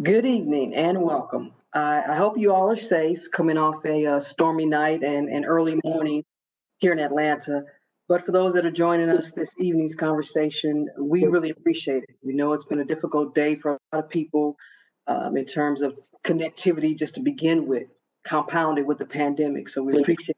Good evening and welcome. I hope you all are safe coming off a stormy night and early morning here in Atlanta. But for those that are joining us this evening's conversation, we really appreciate it. We know it's been a difficult day for a lot of people in terms of connectivity just to begin with, compounded with the pandemic. So we appreciate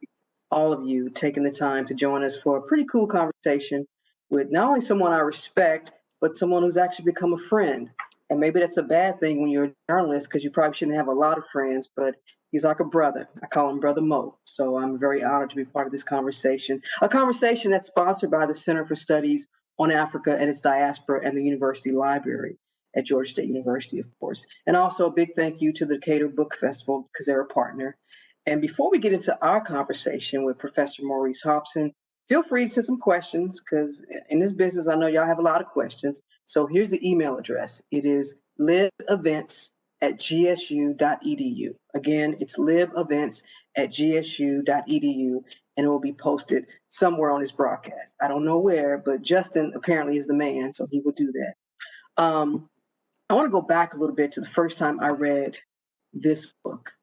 all of you taking the time to join us for a pretty cool conversation with not only someone I respect, but someone who's actually become a friend. And maybe that's a bad thing when you're a journalist because you probably shouldn't have a lot of friends, but he's like a brother. I call him Brother Mo. So I'm very honored to be part of this conversation, a conversation that's sponsored by the Center for Studies on Africa and its Diaspora and the University Library at Georgia State University, of course. And also a big thank you to the Decatur Book Festival because they're a partner. And before we get into our conversation with Professor Maurice Hobson, feel free to send some questions because in this business, I know y'all have a lot of questions. So here's the email address. It is libevents@gsu.edu. Again, it's libevents@gsu.edu, and it will be posted somewhere on this broadcast. I don't know where, but Justin apparently is the man, so he will do that. I want to go back a little bit to the first time I read this book.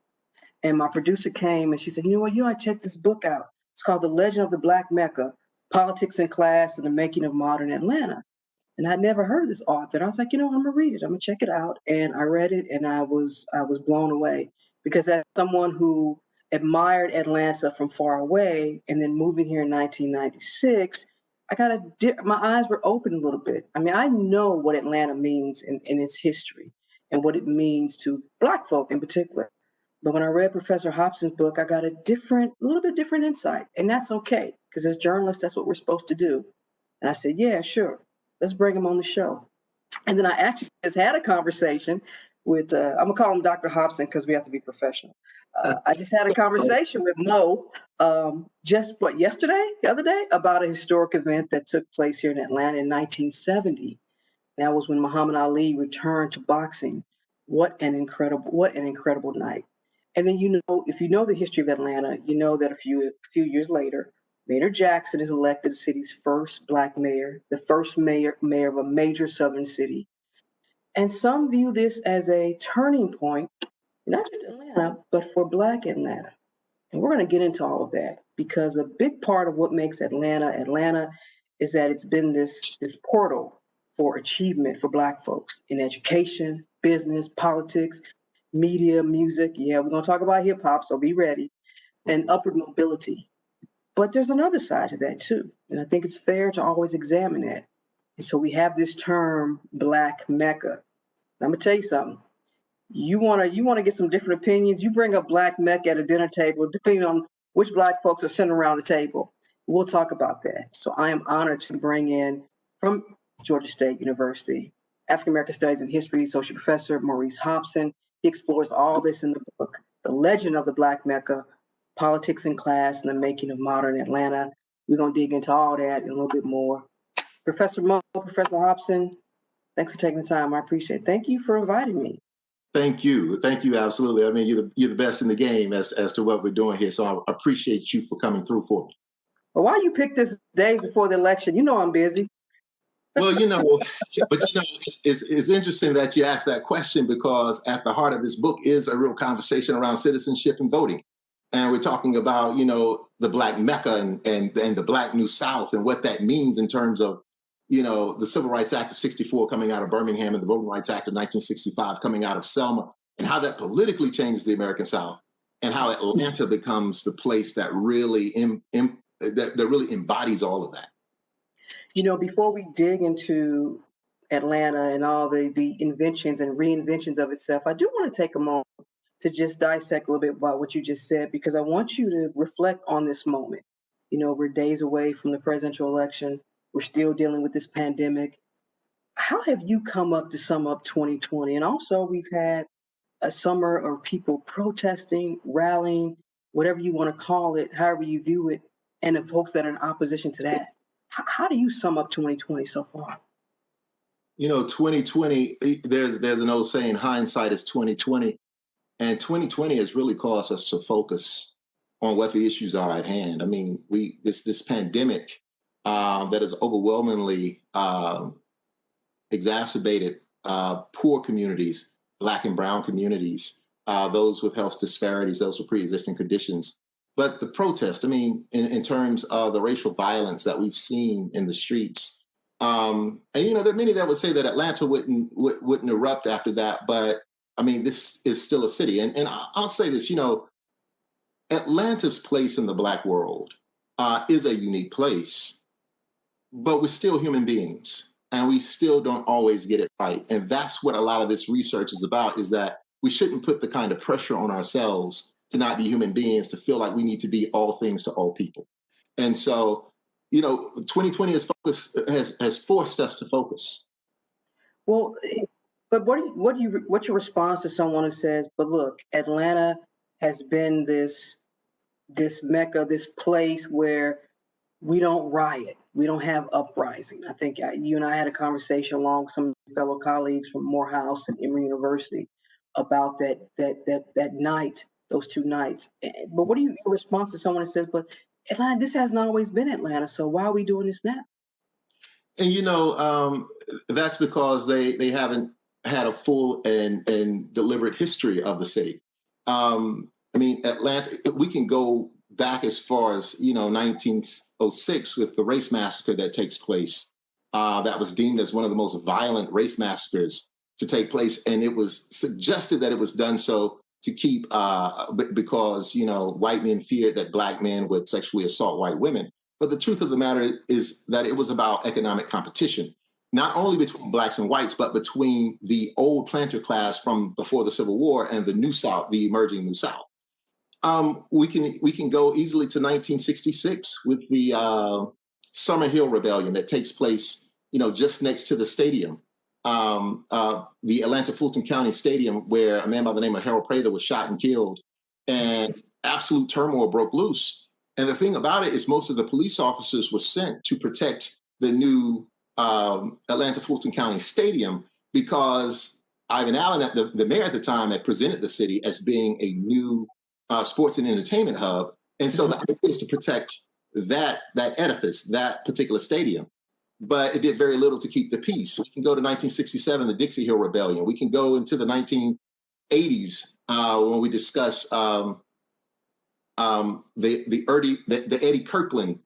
And my producer came and she said, you know what, I checked this book out. It's called The Legend of the Black Mecca, Politics and Class and the Making of Modern Atlanta. And I'd never heard of this author. And I was like, I'm going to read it. I'm going to check it out. And I read it and I was blown away because as someone who admired Atlanta from far away and then moving here in 1996, my eyes were open a little bit. I mean, I know what Atlanta means in its history and what it means to Black folk in particular. But when I read Professor Hobson's book, I got a little bit different insight. And that's okay, because as journalists, that's what we're supposed to do. And I said, yeah, sure. Let's bring him on the show. And then I actually just had a conversation with, I'm going to call him Dr. Hobson because we have to be professional. I just had a conversation with Mo the other day, about a historic event that took place here in Atlanta in 1970. That was when Muhammad Ali returned to boxing. What an incredible night. And then, if you know the history of Atlanta, you know that a few years later, Maynard Jackson is elected the city's first Black mayor, the first mayor of a major Southern city. And some view this as a turning point, not just Atlanta, but for Black Atlanta. And we're going to get into all of that because a big part of what makes Atlanta is that it's been this portal for achievement for Black folks in education, business, politics, media, music. Yeah, we're going to talk about hip hop, so be ready, and upward mobility. But there's another side to that too. And I think it's fair to always examine that. And so we have this term Black Mecca. I'm going to tell you something. You want to get some different opinions. You bring up Black Mecca at a dinner table, depending on which Black folks are sitting around the table. We'll talk about that. So I am honored to bring in from Georgia State University, African American Studies and History Associate Professor Maurice Hobson. He explores all this in the book, The Legend of the Black Mecca, Politics and Class and the Making of Modern Atlanta. We're going to dig into all that and a little bit more. Professor Hobson, thanks for taking the time. I appreciate it. Thank you for inviting me. Thank you. Absolutely. I mean, you're the best in the game as to what we're doing here. So I appreciate you for coming through for me. Well, why you pick this days before the election? I'm busy. Well, it's interesting that you asked that question because at the heart of this book is a real conversation around citizenship and voting. And we're talking about, the Black Mecca and the Black New South and what that means in terms of, the Civil Rights Act of 64 coming out of Birmingham and the Voting Rights Act of 1965 coming out of Selma, and how that politically changes the American South and how Atlanta becomes the place that really that really embodies all of that. Before we dig into Atlanta and all the inventions and reinventions of itself, I do want to take a moment to just dissect a little bit about what you just said, because I want you to reflect on this moment. We're days away from the presidential election. We're still dealing with this pandemic. How have you come up to sum up 2020? And also, we've had a summer of people protesting, rallying, whatever you want to call it, however you view it, and the folks that are in opposition to that. How do you sum up 2020 so far? 2020, there's an old saying, hindsight is 2020. And 2020 has really caused us to focus on what the issues are at hand. I mean, this pandemic that has overwhelmingly exacerbated poor communities Black and brown communities, those with health disparities, those with pre-existing conditions. But the protest, I mean, in terms of the racial violence that we've seen in the streets, and there are many that would say that Atlanta wouldn't erupt after that. But I mean, this is still a city, and I'll say this, Atlanta's place in the Black world is a unique place, but we're still human beings, and we still don't always get it right. And that's what a lot of this research is about: is that we shouldn't put the kind of pressure on ourselves to not be human beings, to feel like we need to be all things to all people. And so, 2020 has forced us to focus. Well, but what's your response to someone who says, "But look, Atlanta has been this Mecca, this place where we don't riot, we don't have uprising." I think you and I had a conversation along with some fellow colleagues from Morehouse and Emory University about that night, those 2 nights. But what are your response to someone that says, "But Atlanta, this hasn't always been Atlanta, so why are we doing this now?" And that's because they haven't had a full and deliberate history of the city. I mean, Atlanta, we can go back as far as 1906 with the Race Massacre that takes place. That was deemed as one of the most violent race massacres to take place, and it was suggested that it was done so to keep because white men feared that Black men would sexually assault white women. But the truth of the matter is that it was about economic competition, not only between Blacks and whites, but between the old planter class from before the Civil War and the New South, the emerging New South. We can go easily to 1966 with the Summer Hill Rebellion that takes place, just next to the stadium, the Atlanta Fulton County Stadium, where a man by the name of Harold Prather was shot and killed, and absolute turmoil broke loose. And the thing about it is, most of the police officers were sent to protect the new Atlanta Fulton County Stadium because Ivan Allen, the mayor at the time, had presented the city as being a new sports and entertainment hub. And so the idea is to protect that edifice, that particular stadium. But it did very little to keep the peace. We can go to 1967, the Dixie Hill Rebellion. We can go into the 1980s when we discuss the Eddie Kirkland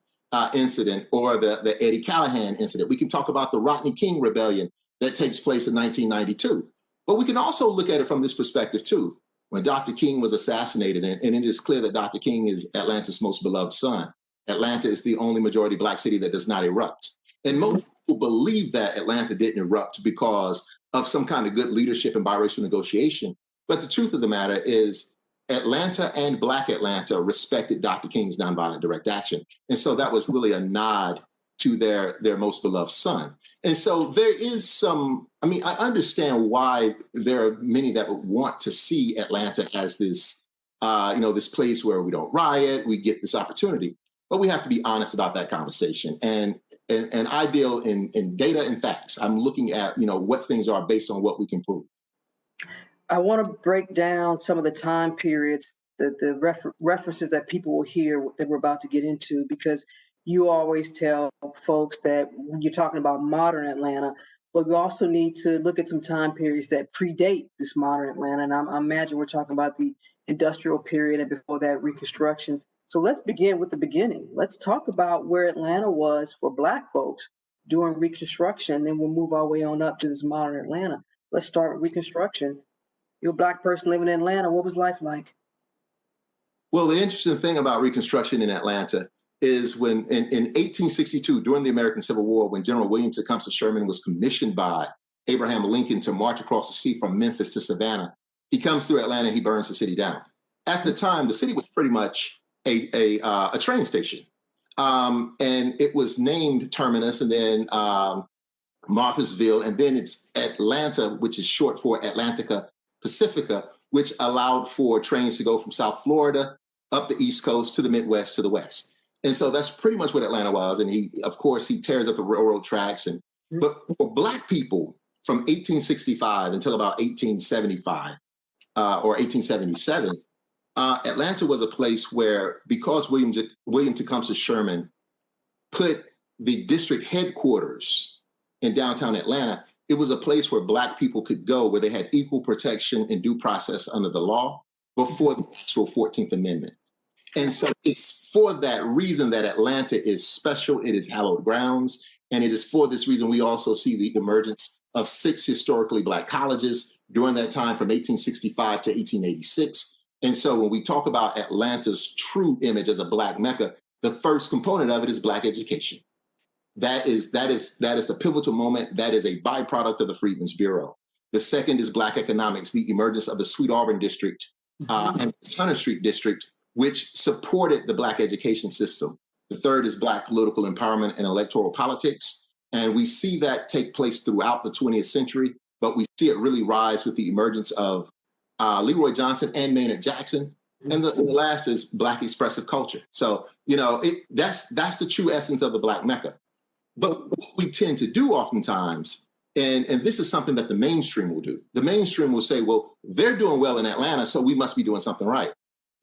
incident, or the Eddie Callahan incident. We can talk about the Rodney King Rebellion that takes place in 1992. But we can also look at it from this perspective too. When Dr. King was assassinated, and it is clear that Dr. King is Atlanta's most beloved son. Atlanta is the only majority Black city that does not erupt. And most people believe that Atlanta didn't erupt because of some kind of good leadership and biracial negotiation. But the truth of the matter is, Atlanta and Black Atlanta respected Dr. King's nonviolent direct action. And so that was really a nod to their most beloved son. And so there is I understand why there are many that would want to see Atlanta as this, this place where we don't riot, we get this opportunity. But we have to be honest about that conversation. And I deal in data and facts. I'm looking at, what things are based on what we can prove. I want to break down some of the time periods, the references that people will hear that we're about to get into, because you always tell folks that you're talking about modern Atlanta, but we also need to look at some time periods that predate this modern Atlanta. And I imagine we're talking about the industrial period and before that Reconstruction. So let's begin with the beginning. Let's talk about where Atlanta was for Black folks during Reconstruction, then we'll move our way on up to this modern Atlanta. Let's start with Reconstruction. You're a Black person living in Atlanta. What was life like? Well, the interesting thing about Reconstruction in Atlanta is when in 1862, during the American Civil War, when General William Tecumseh Sherman was commissioned by Abraham Lincoln to march across the sea from Memphis to Savannah, he comes through Atlanta and he burns the city down. At the time, the city was pretty much a train station. And it was named Terminus, and then Marthasville, and then it's Atlanta, which is short for Atlantica Pacifica, which allowed for trains to go from South Florida up the East Coast to the Midwest to the West. And so that's pretty much what Atlanta was. And he tears up the railroad tracks. But for Black people from 1865 until about 1875 or 1877, Atlanta was a place where, because William Tecumseh Sherman put the district headquarters in downtown Atlanta, it was a place where Black people could go, where they had equal protection and due process under the law before the actual 14th Amendment. And so it's for that reason that Atlanta is special. It is hallowed grounds. And it is for this reason we also see the emergence of 6 historically Black colleges during that time from 1865 to 1886. And so when we talk about Atlanta's true image as a Black Mecca, the first component of it is Black education. That is the pivotal moment. That is a byproduct of the Freedmen's Bureau. The second is Black economics, the emergence of the Sweet Auburn district and the Hunter Street district, which supported the Black education system. The third is Black political empowerment and electoral politics. And we see that take place throughout the 20th century, but we see it really rise with the emergence of Leroy Johnson and Maynard Jackson. And the last is Black expressive culture. So, that's the true essence of the Black Mecca. But what we tend to do oftentimes, and this is something that the mainstream will do, the mainstream will say, well, they're doing well in Atlanta, so we must be doing something right.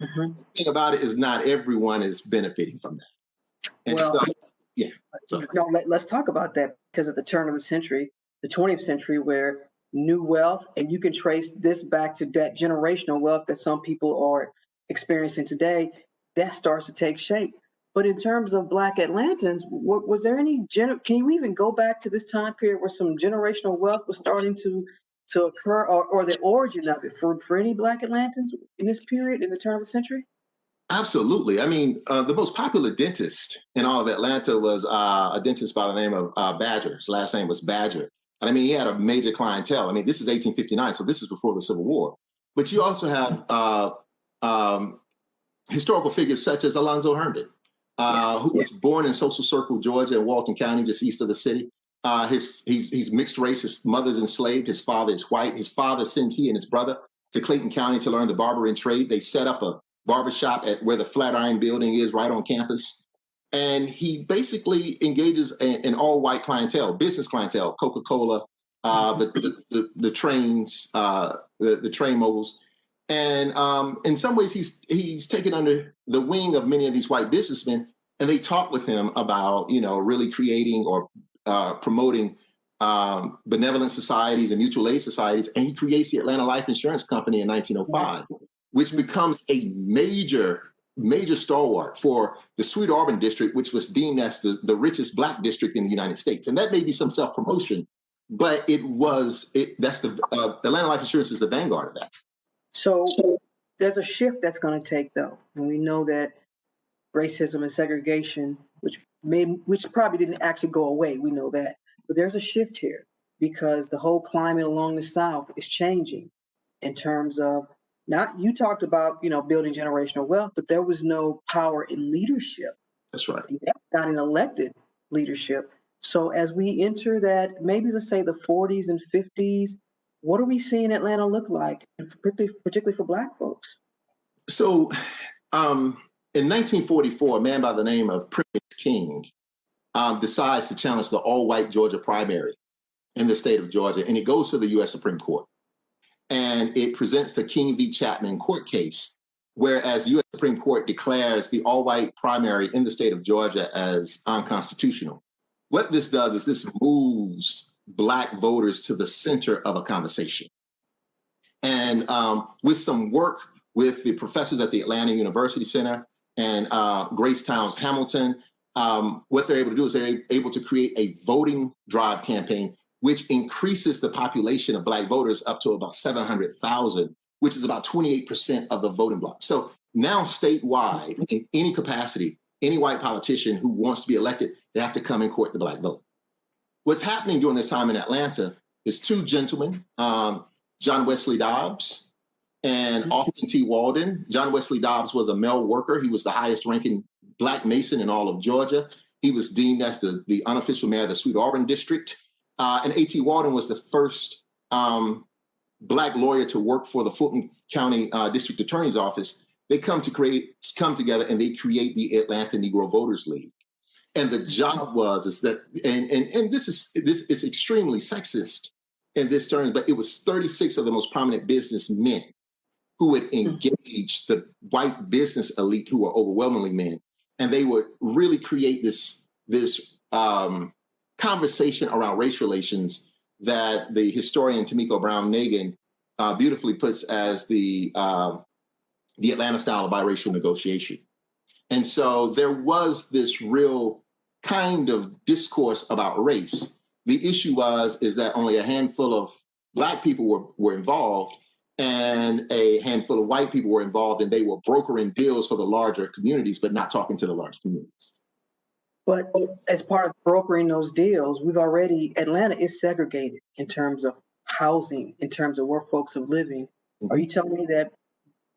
The thing about it is not everyone is benefiting from that. And let's talk about that, because at the turn of the century, the 20th century, where new wealth, and you can trace this back to that generational wealth that some people are experiencing today, that starts to take shape. But in terms of Black Atlantans, was there any, can you even go back to this time period where some generational wealth was starting to occur, or the origin of it for any Black Atlantans in this period, in the turn of the century? Absolutely. I mean, the most popular dentist in all of Atlanta was a dentist by the name of Badger. His last name was Badger. And I mean, he had a major clientele. I mean, this is 1859, so this is before the Civil War. But you also have historical figures such as Alonzo Herndon, who was born in Social Circle, Georgia, in Walton County, just east of the city. He's mixed race. His mother's enslaved. His father is white. His father sends he and his brother to Clayton County to learn the barbering trade. They set up a barbershop at where the Flatiron Building is, right on campus. And he basically engages an all-white clientele, business clientele, Coca-Cola, the trains, the train moguls. And in some ways, he's taken under the wing of many of these white businessmen, and they talk with him about, really creating or promoting benevolent societies and mutual aid societies. And he creates the Atlanta Life Insurance Company in 1905, which becomes a major stalwart for the Sweet Auburn district, which was deemed as the richest Black district in the United States. And that may be some self-promotion, but that's the Atlanta Life Insurance is the vanguard of that. So there's a shift that's going to take, though. And we know that racism and segregation, which probably didn't actually go away, we know that. But there's a shift here because the whole climate along the South is changing in terms of, you talked about, building generational wealth, but there was no power in leadership. That's right. Not in elected leadership. So as we enter that, maybe let's say the 40s and 50s, what are we seeing Atlanta look like, particularly for Black folks? So in 1944, a man by the name of Prince King decides to challenge the all-white Georgia primary in the state of Georgia, and it goes to the U.S. Supreme Court. And it presents the King v. Chapman court case, whereas the U.S. Supreme Court declares the all-white primary in the state of Georgia as unconstitutional. What this does is this moves Black voters to the center of a conversation. And with some work with the professors at the Atlanta University Center and Grace Towns Hamilton, what they're able to do is they're able to create a voting drive campaign, which increases the population of Black voters up to about 700,000, which is about 28% of the voting bloc. So now statewide, in any capacity, any white politician who wants to be elected, they have to come and court the Black vote. What's happening during this time in Atlanta is two gentlemen, John Wesley Dobbs and Austin T. Walden. John Wesley Dobbs was a male worker. He was the highest ranking Black Mason in all of Georgia. He was deemed as the unofficial mayor of the Sweet Auburn district. And A.T. Walden was the first Black lawyer to work for the Fulton County District Attorney's Office. They come together and they create the Atlanta Negro Voters League. And the job is that, and this is extremely sexist in this term, but it was 36 of the most prominent businessmen who would engage the white business elite, who were overwhelmingly men, and they would really create this conversation around race relations that the historian Tamiko Brown Nagin beautifully puts as the Atlanta style of biracial negotiation. And so there was this real kind of discourse about race. The issue is that only a handful of Black people were involved, and a handful of white people were involved, and they were brokering deals for the larger communities, but not talking to the large communities. But as part of brokering those deals, Atlanta is segregated in terms of housing, in terms of where folks are living. Mm-hmm. Are you telling me that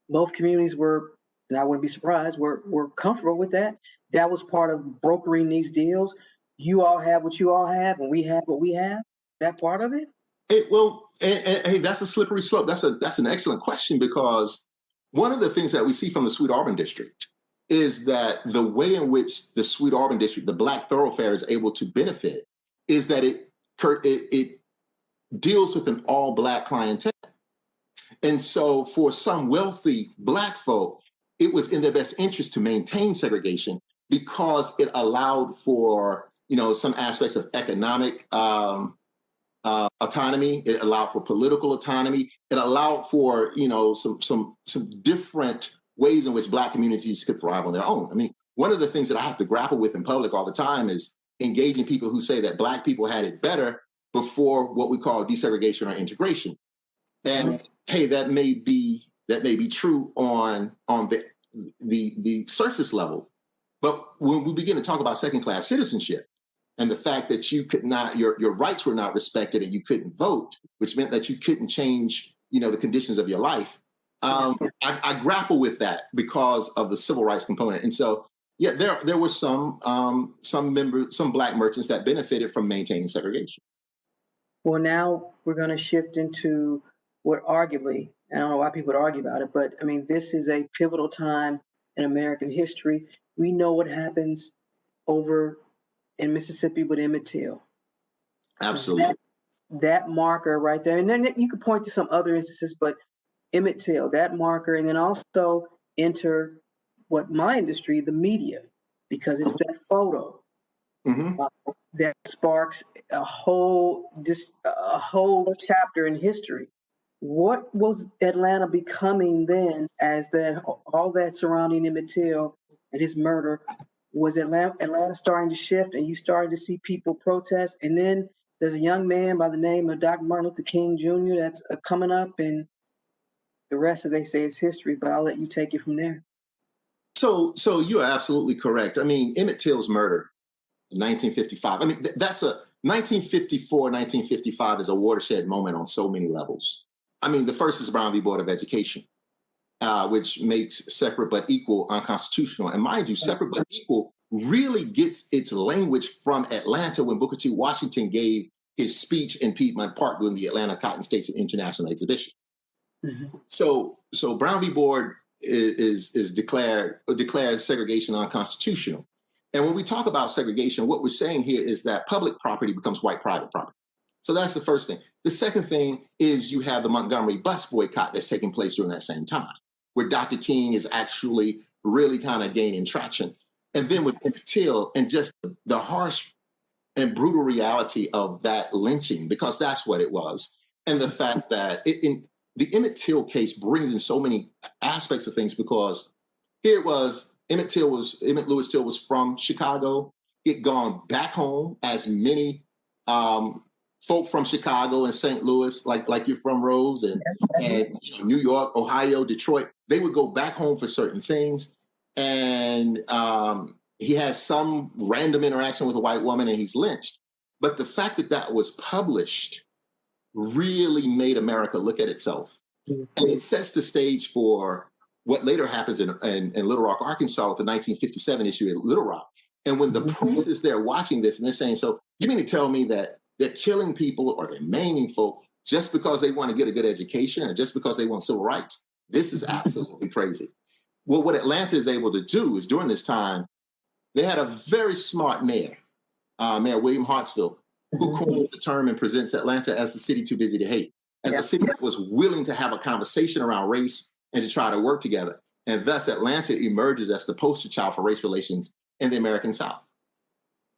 both communities were, and I wouldn't be surprised, were comfortable with that? That was part of brokering these deals? You all have what you all have, and we have what we have? That part of it? Hey, that's a slippery slope. That's an excellent question, because one of the things that we see from the Sweet Auburn district is that the way in which the Sweet Auburn district, the Black thoroughfare, is able to benefit is that it deals with an all Black clientele. And so for some wealthy Black folk, it was in their best interest to maintain segregation because it allowed for, some aspects of economic autonomy. It allowed for political autonomy. It allowed for, some different ways in which Black communities could thrive on their own. I mean, one of the things that I have to grapple with in public all the time is engaging people who say that Black people had it better before what we call desegregation or integration. And hey, that may be true on the surface level. But when we begin to talk about second-class citizenship and the fact that you could not, your rights were not respected and you couldn't vote, which meant that you couldn't change, the conditions of your life. I grapple with that because of the civil rights component. And so, yeah, there were some Black merchants that benefited from maintaining segregation. Well, now we're going to shift into what arguably, I don't know why people would argue about it, but I mean, this is a pivotal time in American history. We know what happens over in Mississippi with Emmett Till. Absolutely. That marker right there. And then you could point to some other instances, but Emmett Till, that marker, and then also enter what my industry, the media, because it's that photo that sparks a whole chapter in history. What was Atlanta becoming then, as that all that surrounding Emmett Till and his murder? Was Atlanta starting to shift, and you started to see people protest? And then there's a young man by the name of Dr. Martin Luther King Jr. that's coming up, and the rest, as they say, is history. But I'll let you take it from there. So you are absolutely correct. I mean, Emmett Till's murder in 1955. I mean, that's a 1954, 1955 is a watershed moment on so many levels. I mean, the first is Brown v. Board of Education, which makes separate but equal unconstitutional. And mind you, separate but equal really gets its language from Atlanta when Booker T. Washington gave his speech in Piedmont Park during the Atlanta Cotton States International Exhibition. Mm-hmm. So Brown v. Board declares segregation unconstitutional. And when we talk about segregation, what we're saying here is that public property becomes white private property. So that's the first thing. The second thing is you have the Montgomery Bus Boycott that's taking place during that same time, where Dr. King is actually really kind of gaining traction. And then with Emmett Till and just the harsh and brutal reality of that lynching, because that's what it was. And the fact that the Emmett Till case brings in so many aspects of things, because here it was, Emmett Louis Till was from Chicago. He had gone back home, as many folk from Chicago and St. Louis, like you're from, Rose, and New York, Ohio, Detroit, they would go back home for certain things. And he has some random interaction with a white woman and he's lynched. But the fact that was published really made America look at itself. Mm-hmm. And it sets the stage for what later happens in Little Rock, Arkansas, with the 1957 issue in Little Rock. And when the press is there watching this and they're saying, so you mean to tell me that they're killing people or they're maiming folk just because they want to get a good education or just because they want civil rights? This is absolutely crazy. Well, what Atlanta is able to do is, during this time, they had a very smart mayor, Mayor William Hartsfield, who coins the term and presents Atlanta as the city too busy to hate, as a city that was willing to have a conversation around race and to try to work together. And thus Atlanta emerges as the poster child for race relations in the American South.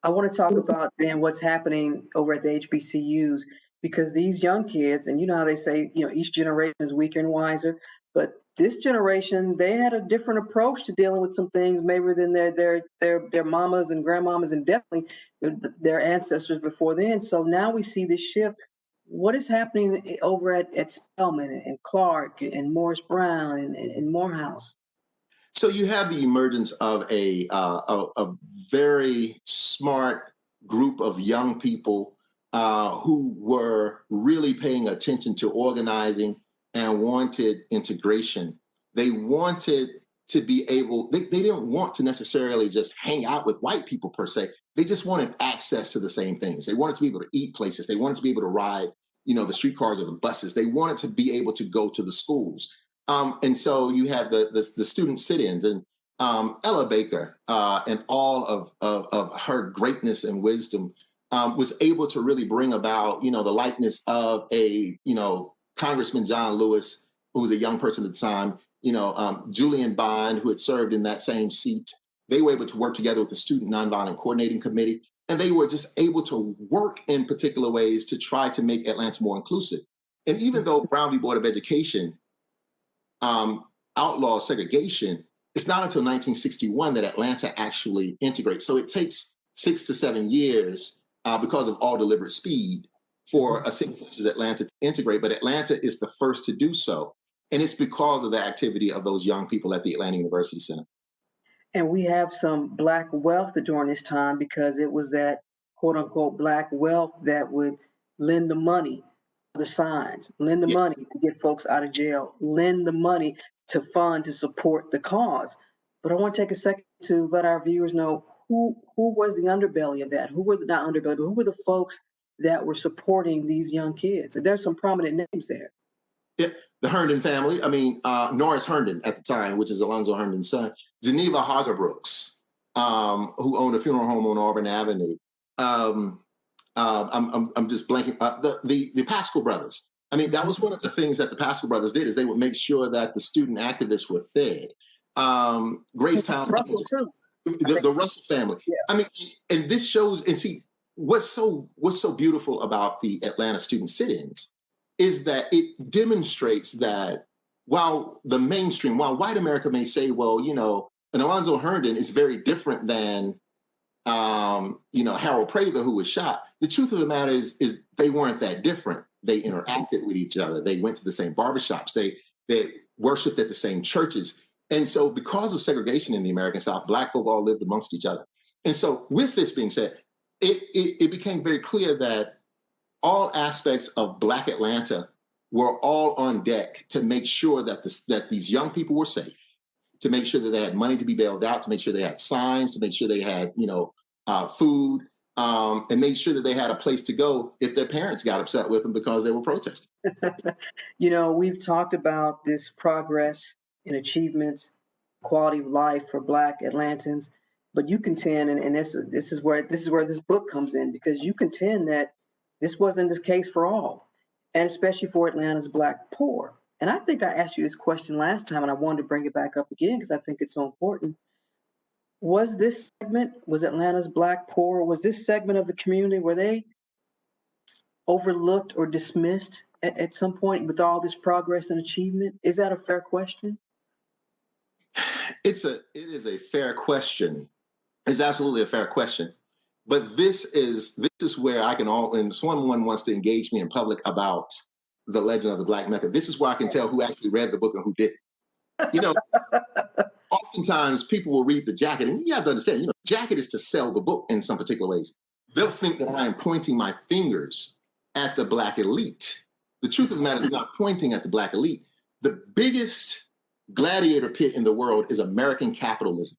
I want to talk about then what's happening over at the HBCUs. because these young kids, and you know how they say, each generation is weaker and wiser, but this generation, they had a different approach to dealing with some things maybe than their mamas and grandmamas, and definitely their ancestors before then. So now we see this shift. What is happening over at Spelman and Clark and Morris Brown and Morehouse? So you have the emergence of a very smart group of young people who were really paying attention to organizing and wanted integration. They wanted to be able, they didn't want to necessarily just hang out with white people per se. They just wanted access to the same things. They wanted to be able to eat places. They wanted to be able to ride, the streetcars or the buses. They wanted to be able to go to the schools. And so you had the student sit-ins, and Ella Baker and all of her greatness and wisdom was able to really bring about, the likeness of a, Congressman John Lewis, who was a young person at the time, Julian Bond, who had served in that same seat. They were able to work together with the Student Nonviolent Coordinating Committee, and they were just able to work in particular ways to try to make Atlanta more inclusive. And even though Brown v. Board of Education outlaw segregation, it's not until 1961 that Atlanta actually integrates. So it takes 6 to 7 years because of all deliberate speed for a city such as Atlanta to integrate. But Atlanta is the first to do so. And it's because of the activity of those young people at the Atlanta University Center. And we have some Black wealth during this time, because it was that quote unquote Black wealth that would lend the money, the signs, lend the money to get folks out of jail, lend the money to fund, to support the cause. But I want to take a second to let our viewers know who was the underbelly of that. Who were not underbelly, but who were the folks that were supporting these young kids? And there's some prominent names there. Yeah, the Herndon family. I mean, Norris Herndon at the time, which is Alonzo Herndon's son. Geneva Hagerbrooks, who owned a funeral home on Auburn Avenue. I'm just blanking. The Pascal brothers. I mean, that was one of the things that the Pascal brothers did, is they would make sure that the student activists were fed. Gracetown, Russell too. The Russell family. Yeah. I mean, and this shows, and see, what's so beautiful about the Atlanta student sit-ins is that it demonstrates that while white America may say, well, and Alonzo Herndon is very different than, Harold Prather, who was shot. The truth of the matter is they weren't that different. They interacted with each other. They went to the same barbershops. They worshiped at the same churches. And so because of segregation in the American South, Black folk all lived amongst each other. And so with this being said, it became very clear that all aspects of Black Atlanta were all on deck to make sure that these young people were safe, to make sure that they had money to be bailed out, to make sure they had signs, to make sure they had, food, and make sure that they had a place to go if their parents got upset with them because they were protesting. We've talked about this progress in achievements, quality of life for Black Atlantans, but you contend, and this is where this book comes in, because you contend that this wasn't the case for all, and especially for Atlanta's Black poor. And I think I asked you this question last time, and I wanted to bring it back up again because I think it's so important. Was Atlanta's Black poor, was this segment of the community, were they overlooked or dismissed at some point with all this progress and achievement? Is that a fair question? It is a fair question. It's absolutely a fair question. But this is where I can and someone wants to engage me in public about the legend of the Black Mecca. This is where I can tell who actually read the book and who didn't. Oftentimes people will read the jacket, and you have to understand, jacket is to sell the book in some particular ways. They'll think that I am pointing my fingers at the Black elite. The truth of the matter is not pointing at the Black elite. The biggest gladiator pit in the world is American capitalism.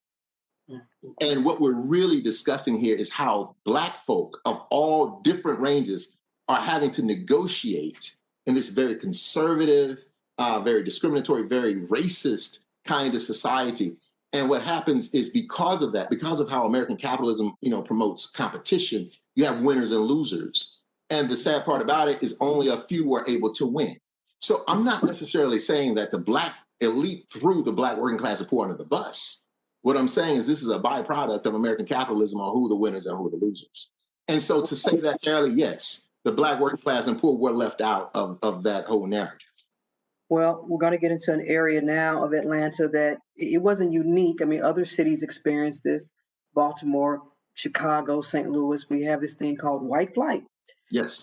And what we're really discussing here is how Black folk of all different ranges are having to negotiate in this very conservative, very discriminatory, very racist kind of society. And what happens is because of that, because of how American capitalism, promotes competition, you have winners and losers. And the sad part about it is only a few were able to win. So I'm not necessarily saying that the Black elite threw the Black working class and poor under the bus. What I'm saying is this is a byproduct of American capitalism on who are the winners and who are the losers. And so to say that fairly, yes, the Black working class and poor were left out of that whole narrative. Well, we're going to get into an area now of Atlanta that it wasn't unique. I mean, other cities experienced this: Baltimore, Chicago, St. Louis. We have this thing called white flight. Yes.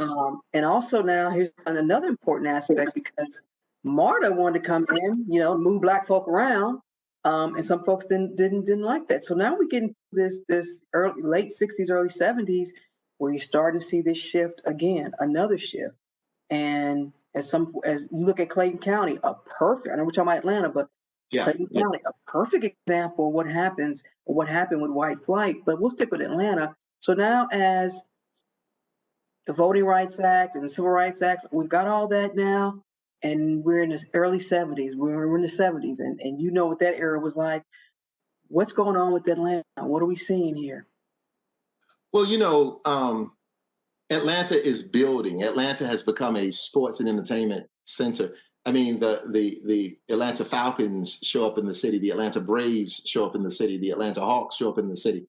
And also now here's another important aspect, because MARTA wanted to come in, move Black folk around, and some folks didn't like that. So now we get into this late '60s, early '70s, where you start to see this shift again, another shift. And as you look at Clayton County, I know we're talking about Atlanta, but Clayton County, a perfect example of what happened with white flight. But we'll stick with Atlanta. So now, as the Voting Rights Act and the Civil Rights Act, we've got all that now, and we're in the early '70s. We're in the '70s, and you know what that era was like. What's going on with Atlanta? What are we seeing here? Well, Atlanta is building. Atlanta has become a sports and entertainment center. I mean, the Atlanta Falcons show up in the city. The Atlanta Braves show up in the city. The Atlanta Hawks show up in the city.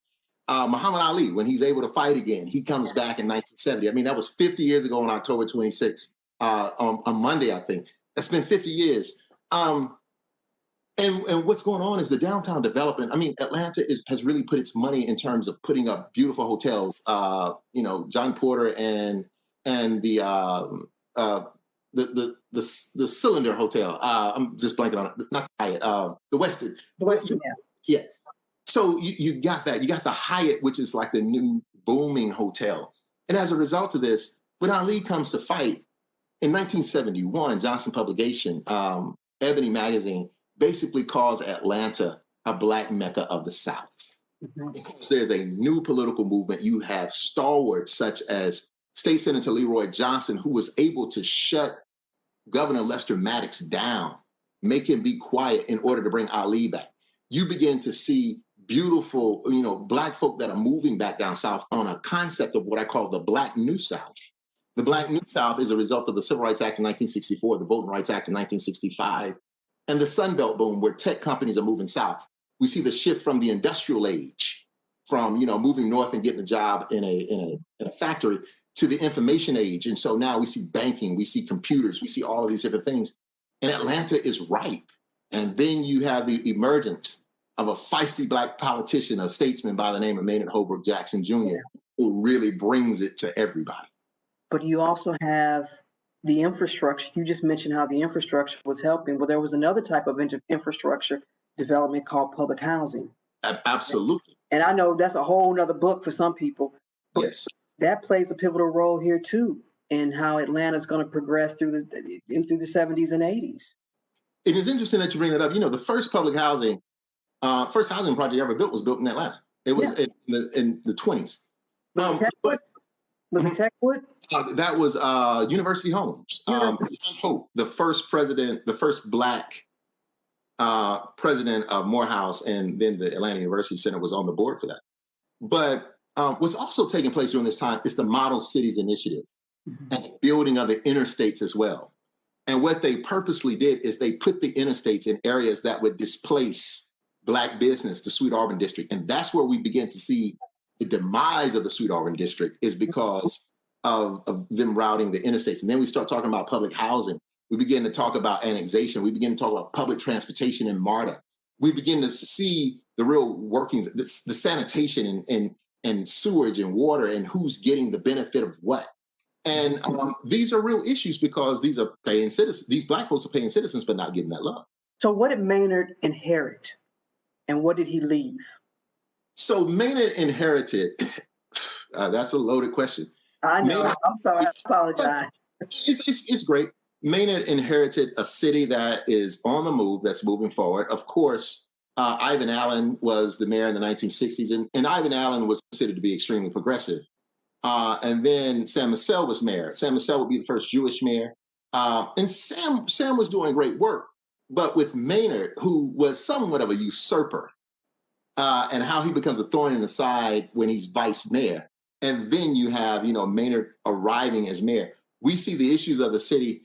Muhammad Ali, when he's able to fight again, he comes back in 1970. I mean, that was 50 years ago on October 26th, on Monday, I think. That's been 50 years. And what's going on is the downtown development. I mean, Atlanta has really put its money in terms of putting up beautiful hotels. John Porter and the Cylinder Hotel. I'm just blanking on it. Not Hyatt. The Westin. The Westin, yeah. So you got that. You got the Hyatt, which is like the new booming hotel. And as a result of this, when Ali comes to fight in 1971, Johnson Publication, Ebony Magazine, basically calls Atlanta a Black Mecca of the South. Mm-hmm. Because there's a new political movement. You have stalwarts such as State Senator Leroy Johnson, who was able to shut Governor Lester Maddox down, make him be quiet in order to bring Ali back. You begin to see beautiful, Black folk that are moving back down South on a concept of what I call the Black New South. The Black New South is a result of the Civil Rights Act of 1964, the Voting Rights Act of 1965, and the Sun Belt boom, where tech companies are moving south. We see the shift from the industrial age, from moving north and getting a job in a factory, to the information age. And so now we see banking, we see computers, we see all of these different things. And Atlanta is ripe. And then you have the emergence of a feisty Black politician, a statesman by the name of Maynard Holbrook Jackson Jr., who really brings it to everybody. But you also have the infrastructure. You just mentioned how the infrastructure was helping. Well, there was another type of infrastructure development called public housing. Absolutely. And I know that's a whole nother book for some people. Yes. That plays a pivotal role here too, in how Atlanta is going to progress through the 70s and 80s. It is interesting that you bring that up. The first public housing, first housing project ever built was built in Atlanta. It was in the 20s. Was it Techwood? That was University Homes. Hope, the first Black president of Morehouse, and then the Atlanta University Center was on the board for that. But what's also taking place during this time is the Model Cities Initiative, mm-hmm. and the building of the interstates as well. And what they purposely did is they put the interstates in areas that would displace Black business, the Sweet Auburn District. And that's where we begin to see the demise of the Sweet Auburn District, is because of them routing the interstates. And then we start talking about public housing. We begin to talk about annexation. We begin to talk about public transportation in MARTA. We begin to see the real workings, the sanitation and sewerage and water, and who's getting the benefit of what. And these are real issues, because these are paying citizens. These Black folks are paying citizens, but not getting that love. So what did Maynard inherit, and what did he leave? So Maynard inherited, that's a loaded question. I know, I'm sorry, I apologize. It's great. Maynard inherited a city that is on the move, that's moving forward. Of course, Ivan Allen was the mayor in the 1960s, and Ivan Allen was considered to be extremely progressive. And then Sam Massell was mayor. Sam Massell would be the first Jewish mayor. And Sam was doing great work. But with Maynard, who was somewhat of a usurper, and how he becomes a thorn in the side when he's vice mayor. And then you have, Maynard arriving as mayor. We see the issues of the city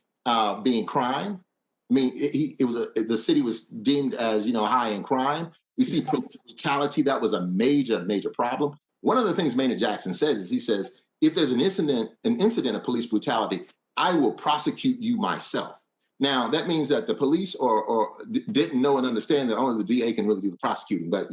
being crime. I mean, the city was deemed as, high in crime. We see police brutality. That was a major, major problem. One of the things Maynard Jackson says is, he says, if there's an incident of police brutality, I will prosecute you myself. Now, that means that the police didn't know and understand that only the DA can really do the prosecuting. But,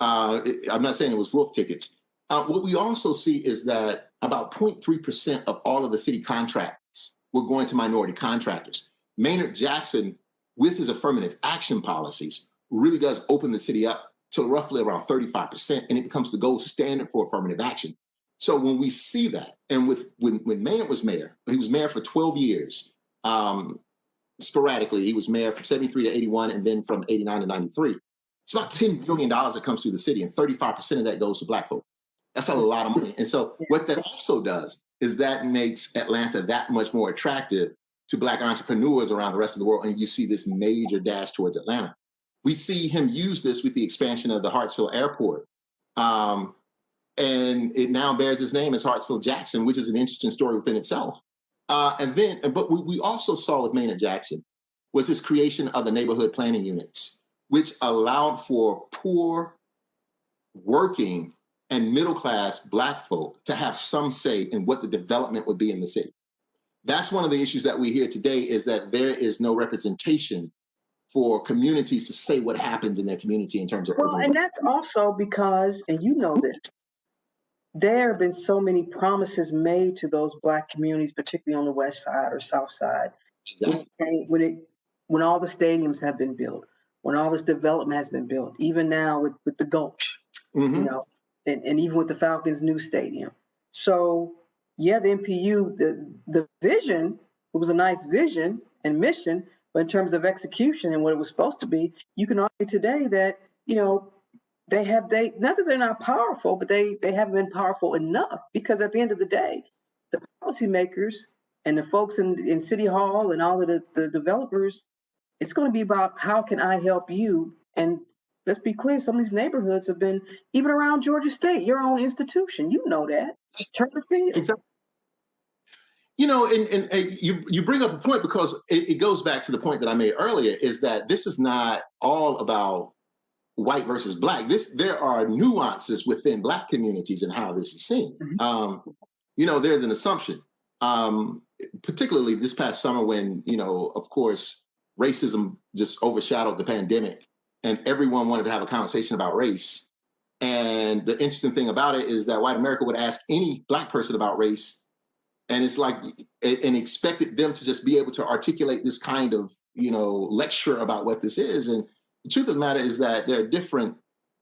I'm not saying it was wolf tickets. What we also see is that about 0.3% of all of the city contracts were going to minority contractors. Maynard Jackson, with his affirmative action policies, really does open the city up to roughly around 35%, and it becomes the gold standard for affirmative action. So when we see that, and when Maynard was mayor, he was mayor for 12 years. Sporadically, he was mayor from 73 to 81, and then from 89 to 93. It's about $10 billion that comes through the city, and 35% of that goes to Black folk. That's a lot of money. And so what that also does is that makes Atlanta that much more attractive to Black entrepreneurs around the rest of the world. And you see this major dash towards Atlanta. We see him use this with the expansion of the Hartsfield Airport. And it now bears his name as Hartsfield-Jackson, which is an interesting story within itself. But we also saw with Maynard Jackson was his creation of the neighborhood planning units, which allowed for poor, working, and middle-class Black folk to have some say in what the development would be in the city. That's one of the issues that we hear today, is that there is no representation for communities to say what happens in their community in terms of urban and that's also because, and you know this, there have been so many promises made to those Black communities, particularly on the west side or south side, Exactly. when all the stadiums have been built, when all this development has been built, even now with the Gulch, Mm-hmm. and even with the Falcons' new stadium. So, yeah, the MPU, the vision, it was a nice vision and mission, but in terms of execution and what it was supposed to be, you can argue today that, they not that they're not powerful, but they haven't been powerful enough, because at the end of the day, the policymakers and the folks in City Hall and all of the developers, it's going to be about how can I help you. And let's be clear, some of these neighborhoods have been, even around Georgia State, your own institution, you know that, Turner Field. Exactly. And you bring up a point, because it goes back to the point that I made earlier, is that this is not all about white versus Black. There are nuances within Black communities and how this is seen. Mm-hmm. There's an assumption, particularly this past summer when, of course, racism just overshadowed the pandemic and everyone wanted to have a conversation about race. And the interesting thing about it is that white America would ask any Black person about race, and it's like, and expected them to just be able to articulate this kind of, lecture about what this is. And the truth of the matter is that there are different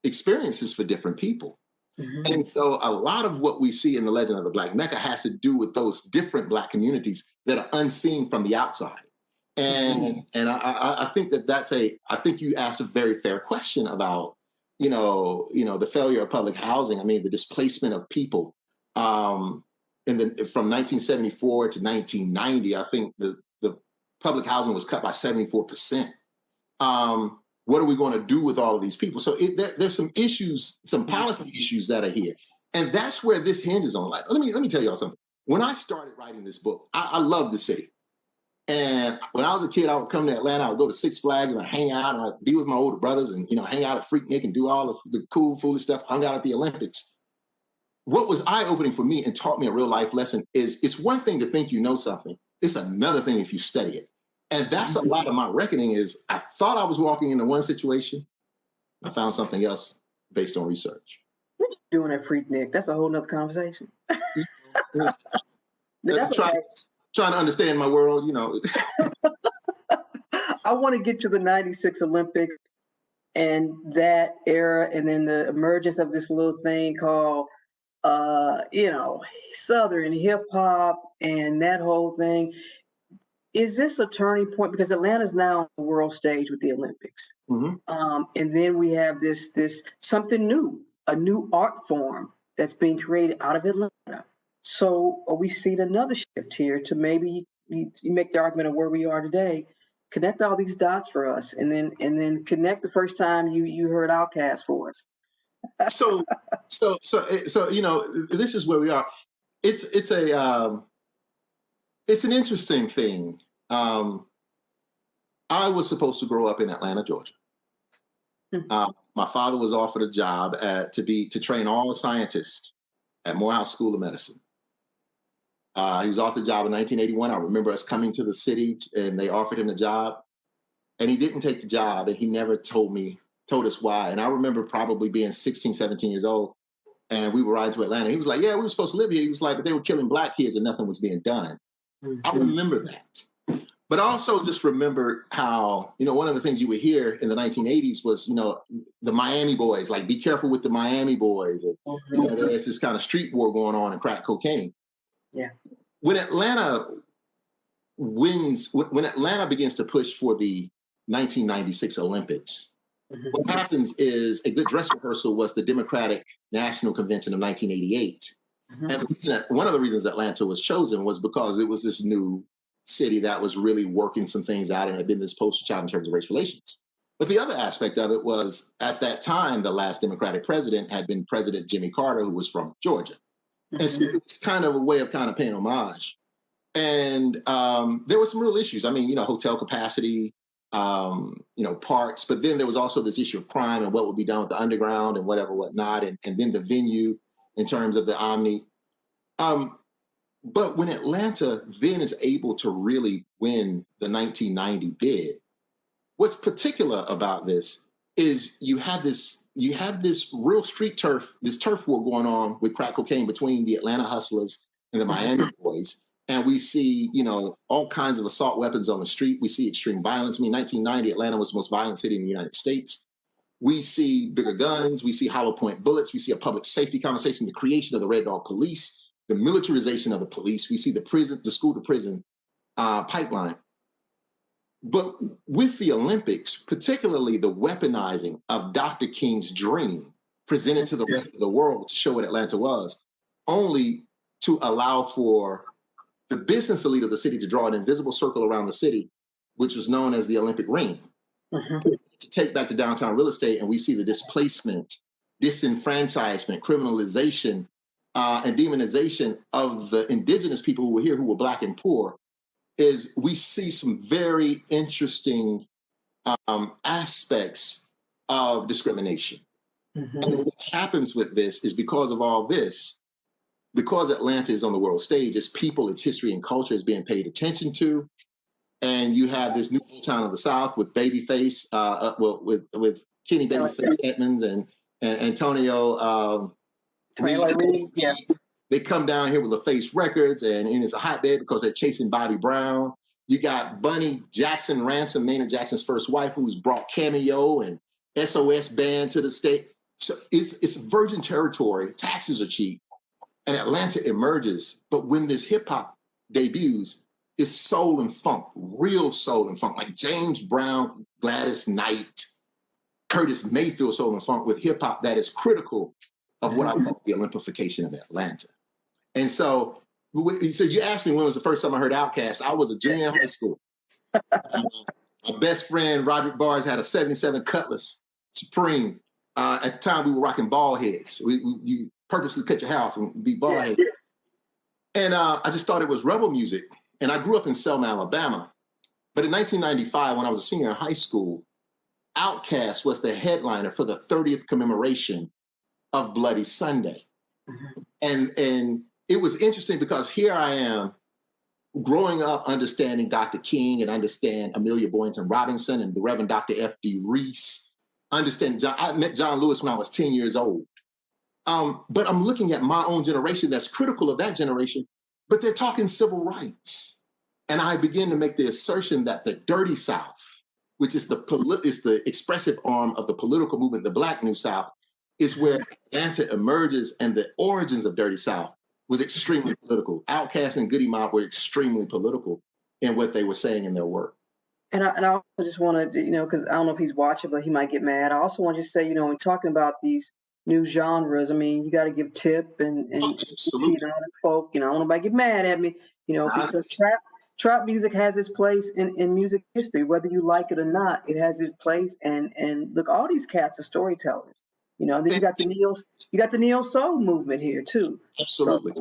experiences for different people. Mm-hmm. And so a lot of what we see in the legend of the Black Mecca has to do with those different Black communities that are unseen from the outside. And I think I think you asked a very fair question about, the failure of public housing. I mean, the displacement of people from 1974 to 1990. I think the public housing was cut by 74%. What are we going to do with all of these people? So there's some issues, some policy issues that are here, and that's where this hinges on. Like, let me tell y'all something. When I started writing this book, I loved the city. And when I was a kid, I would come to Atlanta, I would go to Six Flags and I'd hang out and I'd be with my older brothers and, hang out at Freaknik and do all of the cool, foolish stuff, hung out at the Olympics. What was eye-opening for me and taught me a real life lesson is it's one thing to think you know something. It's another thing if you study it. And that's a lot of my reckoning is I thought I was walking into one situation. I found something else based on research. What you doing at Freaknik? That's a whole nother conversation. Trying to understand my world, I want to get to the 96 Olympics and that era, and then the emergence of this little thing called, Southern hip hop and that whole thing. Is this a turning point? Because Atlanta's now on the world stage with the Olympics. Mm-hmm. And then we have this something new, a new art form that's being created out of Atlanta. So are we seeing another shift here to maybe you make the argument of where we are today, connect all these dots for us, and then connect the first time you heard Outkast for us. So this is where we are. It's an interesting thing. I was supposed to grow up in Atlanta, Georgia. Mm-hmm. My father was offered a job to train all scientists at Morehouse School of Medicine. He was offered the job in 1981. I remember us coming to the city and they offered him the job. And he didn't take the job, and he never told us why. And I remember probably being 16, 17 years old, and we were riding to Atlanta. He was like, yeah, we were supposed to live here. He was like, but they were killing Black kids and nothing was being done. Mm-hmm. I remember that. But I also just remember how, one of the things you would hear in the 1980s was, the Miami boys, like, be careful with the Miami boys. And, there's this kind of street war going on in crack cocaine. Yeah. When Atlanta begins to push for the 1996 Olympics, what happens is a good dress rehearsal was the Democratic National Convention of 1988. And one of the reasons Atlanta was chosen was because it was this new city that was really working some things out and had been this poster child in terms of race relations. But the other aspect of it was, at that time, the last Democratic president had been President Jimmy Carter, who was from Georgia. And so it's kind of a way of kind of paying homage. And there were some real issues. I mean, hotel capacity, parks, but then there was also this issue of crime and what would be done with the underground and whatnot, and then the venue in terms of the Omni. But when Atlanta then is able to really win the 1990 bid, what's particular about this is you have this real street turf, this turf war going on with crack cocaine between the Atlanta hustlers and the Miami boys. And we see, all kinds of assault weapons on the street. We see extreme violence. I mean, 1990, Atlanta was the most violent city in the United States. We see bigger guns. We see hollow point bullets. We see a public safety conversation, the creation of the Red Dog Police, the militarization of the police. We see the school to prison pipeline. But with the Olympics, particularly the weaponizing of Dr. King's dream presented to the rest of the world to show what Atlanta was, only to allow for the business elite of the city to draw an invisible circle around the city, which was known as the Olympic Ring, to take back to downtown real estate. And we see the displacement, disenfranchisement, criminalization, and demonization of the indigenous people who were here, who were Black and poor. Is we see some very interesting aspects of discrimination. And what happens with this is, because of all this, because Atlanta is on the world stage, its people, its history and culture is being paid attention to. And you have this new town of the South with Babyface, with Kenny Babyface Edmonds and Antonio Reed. Yeah. They come down here with LaFace Records, and it's a hotbed because they're chasing Bobby Brown. You got Bunny Jackson Ransom, Maynard Jackson's first wife, who's brought Cameo and SOS Band to the state. So it's virgin territory. Taxes are cheap. And Atlanta emerges. But when this hip hop debuts, it's soul and funk, real soul and funk, like James Brown, Gladys Knight, Curtis Mayfield soul and funk, with hip hop that is critical of what I call the Olympification of Atlanta. And so you asked me when was the first time I heard Outkast. I was a junior in high school. My best friend, Roderick Bars, had a 77 Cutlass Supreme. At the time, we were rocking bald heads. You purposely cut your hair off and be bald headed. And I just thought it was rebel music. And I grew up in Selma, Alabama. But in 1995, when I was a senior in high school, Outkast was the headliner for the 30th commemoration of Bloody Sunday. And it was interesting because here I am growing up understanding Dr. King and understand Amelia Boynton Robinson and the Reverend Dr. F.D. Reese. I met John Lewis when I was 10 years old. But I'm looking at my own generation that's critical of that generation, but they're talking civil rights. And I begin to make the assertion that the Dirty South, which is the expressive arm of the political movement, the Black New South, is where Atlanta emerges, and the origins of Dirty South was extremely political. Outkast and Goody Mob were extremely political in what they were saying in their work. And I also just wanted to, because I don't know if he's watching, but he might get mad. I also want to say, when talking about these new genres, I mean, you got to give tip and folk. I don't know if I get mad at me, because trap music has its place in music history, whether you like it or not. It has its place, and look, all these cats are storytellers. Then you got the neo soul movement here too. Absolutely.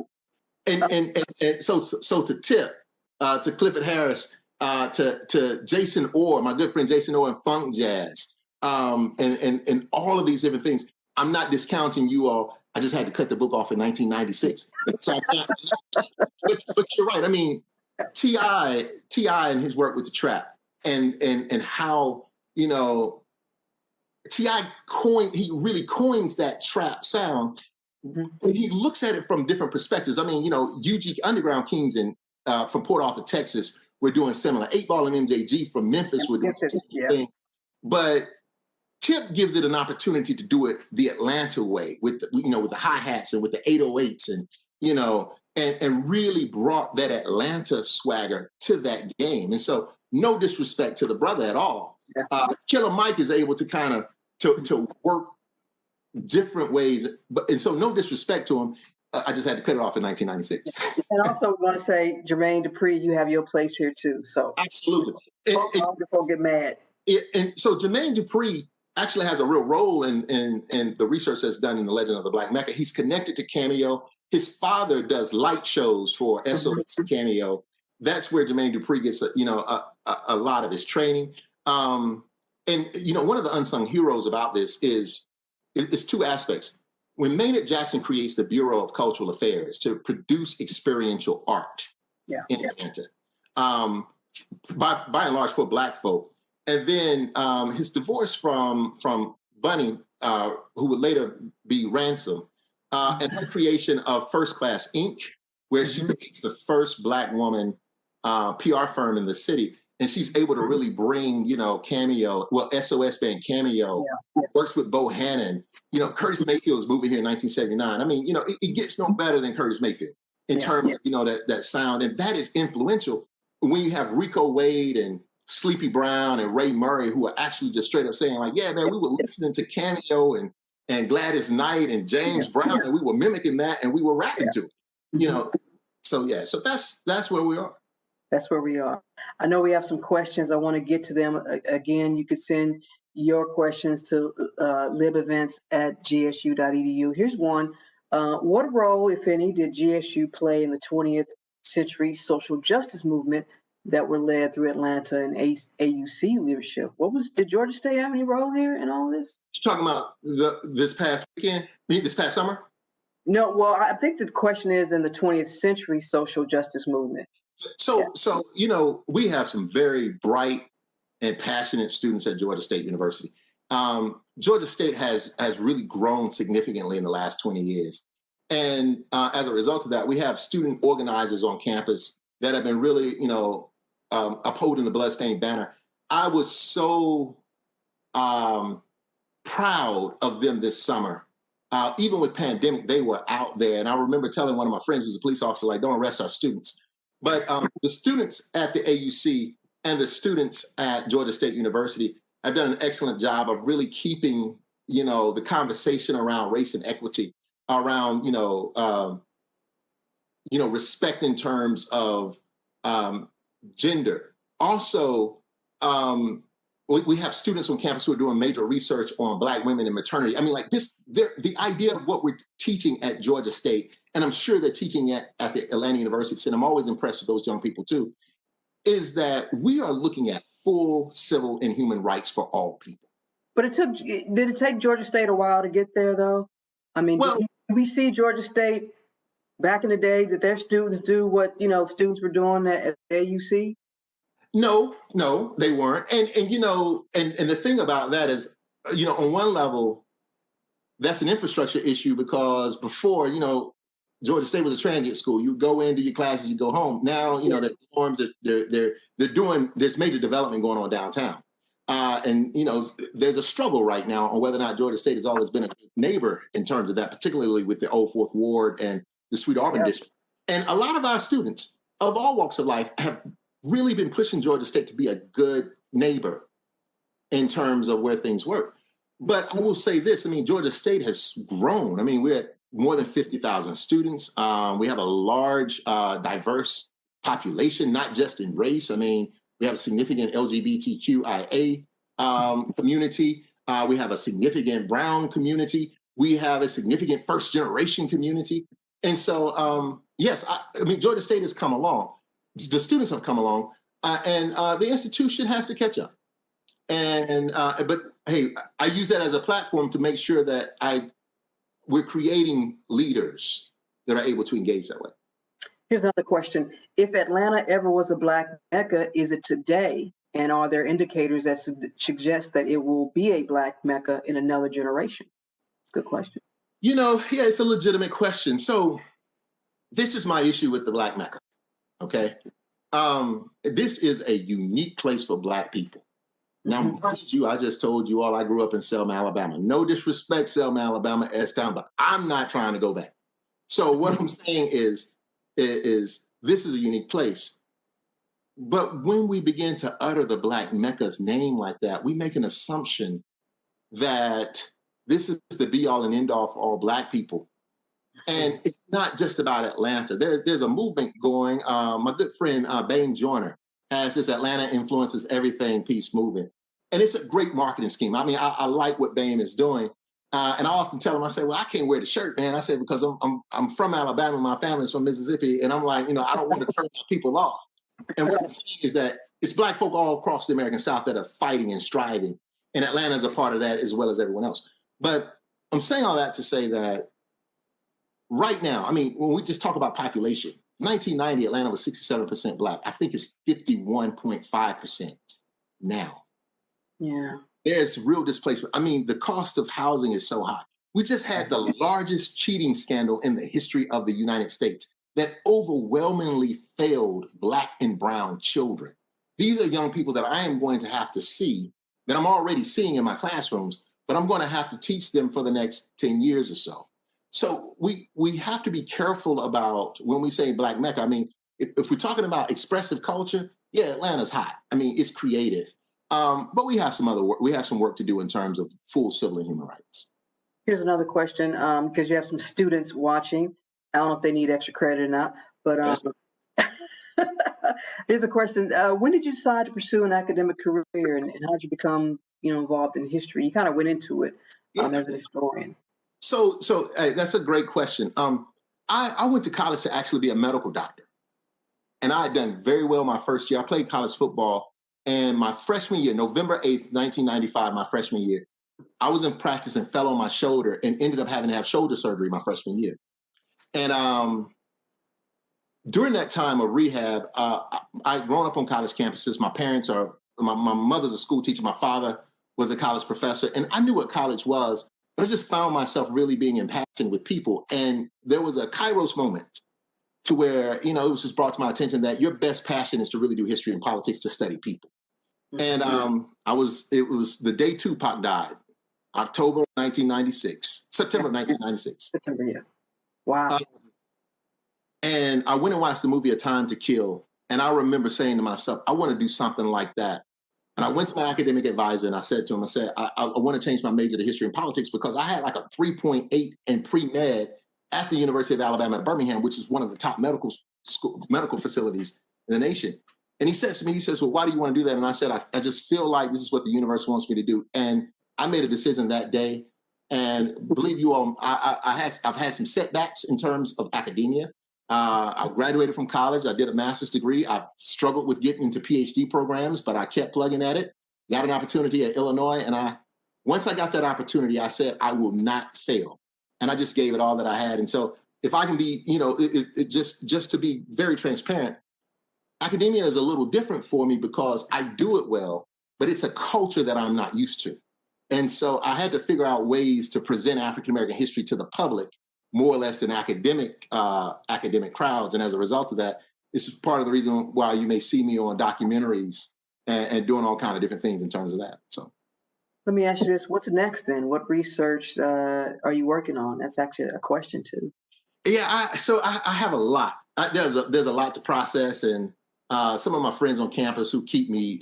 So, so to tip to Clifford Harris, to Jason Orr, my good friend Jason Orr, and funk jazz, and all of these different things. I'm not discounting you all. I just had to cut the book off in 1996. So I can't, but you're right. I mean, T.I. and his work with the trap and how, you know, he really coins that trap sound. And he looks at it from different perspectives. I mean, you know, UG Underground Kings from Port Arthur, Texas, were doing similar. 8Ball and MJG from Memphis were doing the same thing. But Tip gives it an opportunity to do it the Atlanta way with the hi-hats and with the 808s and, you know, and really brought that Atlanta swagger to that game. And so no disrespect to the brother at all. Killer Mike is able to kind of to work different ways, and so no disrespect to him. I just had to cut it off in 1996. And also want to say, Jermaine Dupri, you have your place here too. So absolutely. Don't get mad. And so Jermaine Dupri actually has a real role in the research that's done in the Legend of the Black Mecca. He's connected to Cameo. His father does light shows for SOS Cameo. That's where Jermaine Dupri gets a lot of his training. And you know, one of the unsung heroes about this is two aspects. When Maynard Jackson creates the Bureau of Cultural Affairs to produce experiential art in Atlanta, by and large for Black folk, and then his divorce from Bunny, who would later be Ransom, and her creation of First Class Inc., where she creates the first Black woman PR firm in the city. And she's able to really bring, you know, Cameo, SOS band Cameo, works with Bohannon. You know, Curtis Mayfield is moving here in 1979. I mean, you know, it gets no better than Curtis Mayfield in terms of, you know, that sound. And that is influential when you have Rico Wade and Sleepy Brown and Ray Murray, who are actually just straight up saying like, yeah, man, we were listening to Cameo and Gladys Knight and James Brown, and we were mimicking that and we were rapping to it, you know? So, so that's where we are. That's where we are. I know we have some questions. I want to get to them. Again, you could send your questions to libevents@gsu.edu. Here's one. What role, if any, did GSU play in the 20th century social justice movement that were led through Atlanta and AUC leadership? Did Georgia State have any role here in all this? You're talking about this past weekend, this past summer? No, well, I think the question is in the 20th century social justice movement. So, you know, we have some very bright and passionate students at Georgia State University. Georgia State has really grown significantly in the last 20 years. And as a result of that, we have student organizers on campus that have been really, you know, upholding the bloodstained banner. I was so proud of them this summer. Even with pandemic, they were out there. And I remember telling one of my friends who's a police officer, like, don't arrest our students. But the students at the AUC and the students at Georgia State University have done an excellent job of really keeping, you know, the conversation around race and equity, around, respect in terms of gender. Also, we have students on campus who are doing major research on Black women and maternity. I mean, like the idea of what we're teaching at Georgia State, and I'm sure they're teaching at the Atlanta University, and I'm always impressed with those young people too, is that we are looking at full civil and human rights for all people. But did it take Georgia State a while to get there, though? I mean, did we see Georgia State back in the day that their students do what, you know, students were doing at AUC? No, they weren't. And the thing about that is, you know, on one level, that's an infrastructure issue because before, you know, Georgia State was a transient school. You go in, do your classes, you go home. Now, you know, the forms they're doing, there's major development going on downtown. And, you know, there's a struggle right now on whether or not Georgia State has always been a good neighbor in terms of that, particularly with the Old Fourth Ward and the Sweet Auburn District. And a lot of our students of all walks of life have really been pushing Georgia State to be a good neighbor in terms of where things work. But I will say this, I mean, Georgia State has grown. I mean, we're at more than 50,000 students. We have a large, diverse population, not just in race. I mean, we have a significant LGBTQIA community. We have a significant brown community. We have a significant first generation community. And so, yes, I mean, Georgia State has come along. The students have come along, and the institution has to catch up. And but hey, I use that as a platform to make sure that I we're creating leaders that are able to engage that way. Here's another question. If Atlanta ever was a Black Mecca, is it today? And are there indicators that suggest that it will be a Black Mecca in another generation? It's a good question. Yeah, it's a legitimate question. So this is my issue with the Black Mecca, okay? This is a unique place for Black people. Now, mind you, I just told you all I grew up in Selma, Alabama. No disrespect, Selma, Alabama, S-Town, but I'm not trying to go back. So what I'm saying is this is a unique place. But when we begin to utter the Black Mecca's name like that, we make an assumption that this is the be-all and end-all for all Black people. And it's not just about Atlanta. There's a movement going. My good friend, Bain Joyner, has this Atlanta Influences Everything piece movement. And it's a great marketing scheme. I mean, I like what Bain is doing. And I often tell him, I say, well, I can't wear the shirt, man. I said, because I'm from Alabama, my family's from Mississippi. And I'm like, I don't want to turn my people off. And what I'm saying is that it's Black folk all across the American South that are fighting and striving. And Atlanta is a part of that as well as everyone else. But I'm saying all that to say that right now, I mean, when we just talk about population, 1990, Atlanta was 67% Black. I think it's 51.5% now. Yeah. There's real displacement. I mean, the cost of housing is so high. We just had the largest cheating scandal in the history of the United States that overwhelmingly failed Black and brown children. These are young people that I am going to have to see, that I'm already seeing in my classrooms, but I'm going to have to teach them for the next 10 years or so. So we have to be careful about when we say Black Mecca. I mean, if we're talking about expressive culture, yeah, Atlanta's hot. I mean, it's creative. But we have some other work. We have some work to do in terms of full civil and human rights. Here's another question, because you have some students watching. I don't know if they need extra credit or not, but here's a question. When did you decide to pursue an academic career, and how did you become, involved in history? You kind of went into it as a historian. So hey, that's a great question. I went to college to actually be a medical doctor, and I had done very well my first year. I played college football, and my freshman year, November 8th, 1995, my freshman year, I was in practice and fell on my shoulder and ended up having to have shoulder surgery my freshman year. And during that time of rehab, I'd grown up on college campuses. My mother's a school teacher. My father was a college professor, and I knew what college was. But I just found myself really being impassioned with people. And there was a Kairos moment to where, it was just brought to my attention that your best passion is to really do history and politics, to study people. And it was the day Tupac died, October 1996, September 1996. September, yeah. Wow. And I went and watched the movie A Time to Kill. And I remember saying to myself, I want to do something like that. And I went to my academic advisor and I said to him, I want to change my major to history and politics because I had like a 3.8 in pre-med at the University of Alabama at Birmingham, which is one of the top medical facilities in the nation. And he says to me, well, why do you want to do that? And I said, I just feel like this is what the universe wants me to do. And I made a decision that day. And believe you all, I've had some setbacks in terms of academia. I graduated from college. I did a master's degree. I struggled with getting into PhD programs, but I kept plugging at it. Got an opportunity at Illinois. And once I got that opportunity, I said, I will not fail. And I just gave it all that I had. And so if I can be, just to be very transparent, academia is a little different for me because I do it well, but it's a culture that I'm not used to. And so I had to figure out ways to present African-American history to the public more or less than academic crowds. And as a result of that, this is part of the reason why you may see me on documentaries and doing all kinds of different things in terms of that. So let me ask you this. What's next then? What research are you working on? That's actually a question too. Yeah, I have a lot. There's a lot to process. And some of my friends on campus who keep me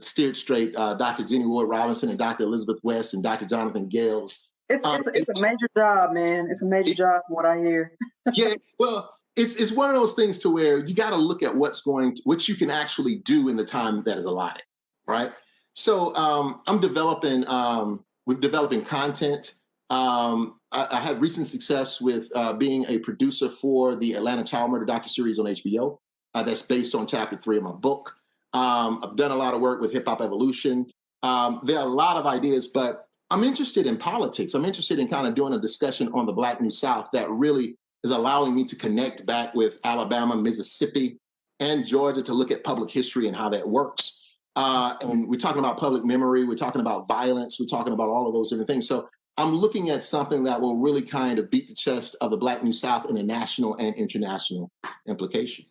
steered straight, Dr. Jenny Ward Robinson and Dr. Elizabeth West and Dr. Jonathan Gales. It's a major job, man. It's a major job from what I hear. Yeah, well, it's one of those things to where you got to look at what you can actually do in the time that is allotted, right? So we're developing content. I had recent success with being a producer for the Atlanta Child Murder docuseries on HBO. That's based on chapter 3 of my book. I've done a lot of work with Hip Hop Evolution. There are a lot of ideas, but I'm interested in politics. I'm interested in kind of doing a discussion on the Black New South that really is allowing me to connect back with Alabama, Mississippi, and Georgia to look at public history and how that works. And we're talking about public memory, we're talking about violence, we're talking about all of those different things. So I'm looking at something that will really kind of beat the chest of the Black New South in a national and international implication.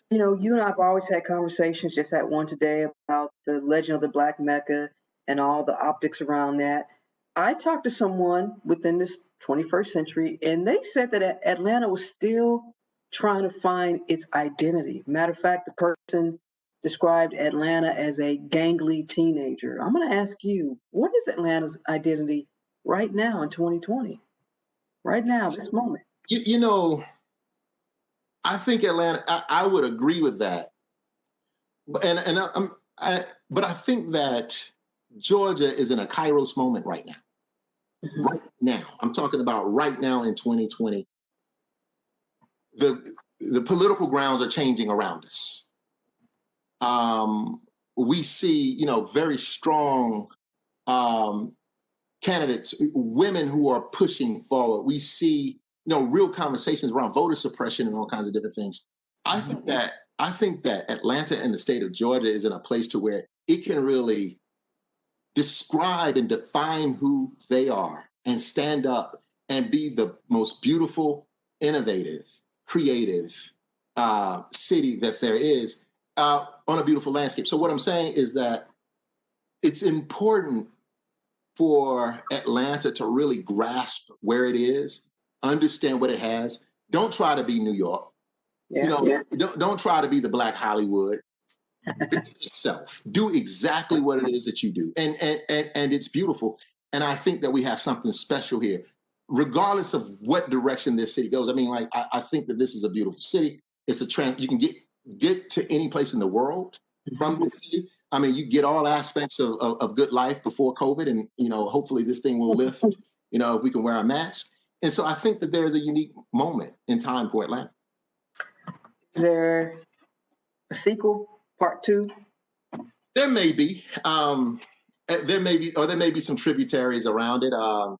You know, you and I have always had conversations, just had one today about the legend of the Black Mecca and all the optics around that. I talked to someone within this 21st century, and they said that Atlanta was still trying to find its identity. Matter of fact, the person described Atlanta as a gangly teenager. I'm going to ask you, what is Atlanta's identity right now in 2020? Right now, this moment. You know, I think Atlanta, I would agree with that. But I think that Georgia is in a Kairos moment right now. Mm-hmm. Right now. I'm talking about right now in 2020. The political grounds are changing around us. We see, you know, very strong candidates, women who are pushing forward. We see, you know, real conversations around voter suppression and all kinds of different things. I think that Atlanta and the state of Georgia is in a place to where it can really describe and define who they are and stand up and be the most beautiful, innovative, creative city that there is on a beautiful landscape. So what I'm saying is that it's important for Atlanta to really grasp where it is, understand what it has. Don't try to be New York. Don't try to be the Black Hollywood. Be yourself. Do exactly what it is that you do, and it's beautiful. And I think that we have something special here, regardless of what direction this city goes. I mean, like I think that this is a beautiful city. It's you can get to any place in the world from the city. I mean, you get all aspects of good life before COVID, and you know, hopefully this thing will lift. You know, if we can wear a mask. And so I think that there's a unique moment in time for Atlanta. Is there a sequel, part 2? There may be. There may be some tributaries around it. I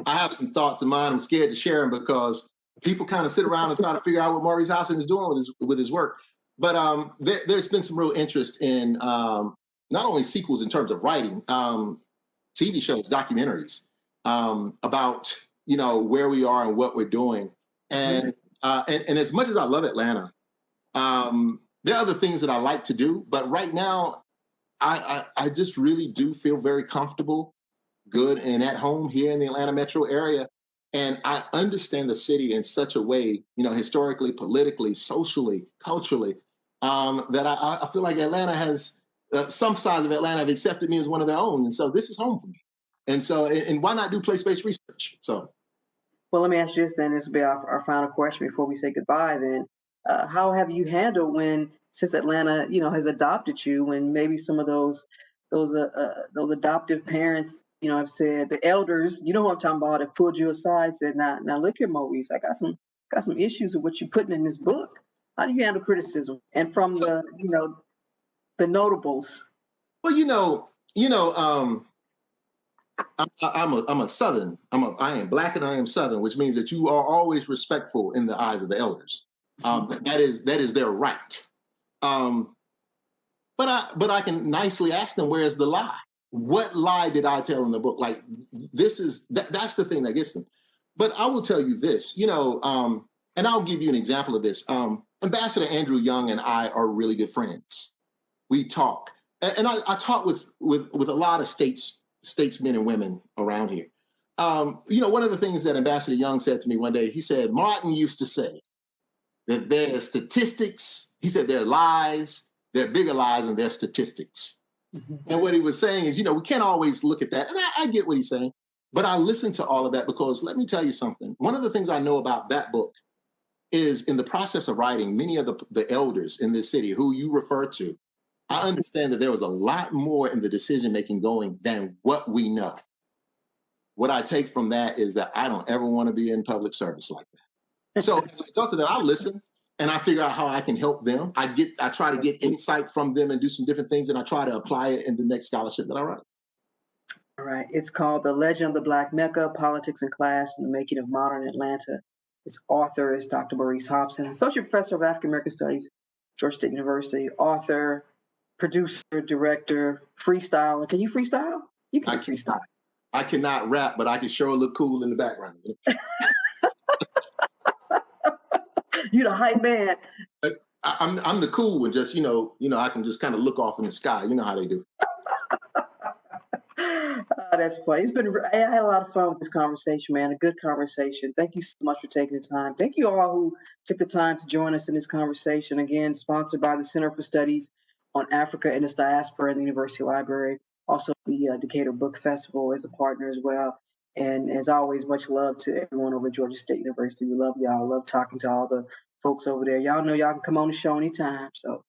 have some thoughts in mind. I'm scared to share them because people kind of sit around and try to figure out what Maurice Hobson is doing with his work. But there's been some real interest in not only sequels in terms of writing, TV shows, documentaries about, you know, where we are and what we're doing. And as much as I love Atlanta, there are other things that I like to do. But right now, I just really do feel very comfortable, good, and at home here in the Atlanta metro area. And I understand the city in such a way, you know, historically, politically, socially, culturally, that I feel like Atlanta has, some sides of Atlanta have accepted me as one of their own. And so this is home for me. And so, and why not do place-based research? So. Well, let me ask you this then. This will be our final question before we say goodbye then. How have you handled since Atlanta, you know, has adopted you, when maybe some of those adoptive parents, you know, have said, the elders, you know what I'm talking about, have pulled you aside, said, now look here, Maurice, I got some issues with what you're putting in this book. How do you handle criticism? And from the notables? Well, I'm a Southern. I am Black and I am Southern, which means that you are always respectful in the eyes of the elders. That is their right. But I can nicely ask them, where's the lie? What lie did I tell in the book? Like, that's the thing that gets them. But I will tell you this, you know, and I'll give you an example of this. Ambassador Andrew Young and I are really good friends. We talk, and I talk with a lot of statesmen and women around here. You know, one of the things that Ambassador Young said to me one day, he said, Martin used to say that there are statistics. He said there are lies, there are bigger lies, and there are statistics. Mm-hmm. And what he was saying is, you know, we can't always look at that. And I get what he's saying, but I listen to all of that because let me tell you something. One of the things I know about that book is, in the process of writing, many of the elders in this city who you refer to, I understand that there was a lot more in the decision-making going than what we know. What I take from that is that I don't ever want to be in public service like that. So as a result of that, I listen and I figure out how I can help them. I try to get insight from them and do some different things, and I try to apply it in the next scholarship that I write. All right. It's called The Legend of the Black Mecca, Politics and Class and the Making of Modern Atlanta. Its author is Dr. Maurice Hobson, Associate Professor of African American Studies, Georgia State University, author, producer, director, freestyler. Can you freestyle? You can freestyle. I cannot rap, but I can sure look cool in the background. You the hype man. I'm the cool one. Just I can just kind of look off in the sky. You know how they do. That's funny. I had a lot of fun with this conversation, man. A good conversation. Thank you so much for taking the time. Thank you all who took the time to join us in this conversation. Again, sponsored by the Center for Studies on Africa and its Diaspora and the University Library. Also, the Decatur Book Festival is a partner as well. And as always, much love to everyone over at Georgia State University. We love y'all. Love talking to all the folks over there. Y'all know y'all can come on the show anytime. So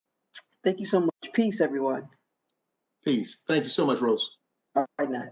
thank you so much. Peace, everyone. Peace. Thank you so much, Rose. All right, now.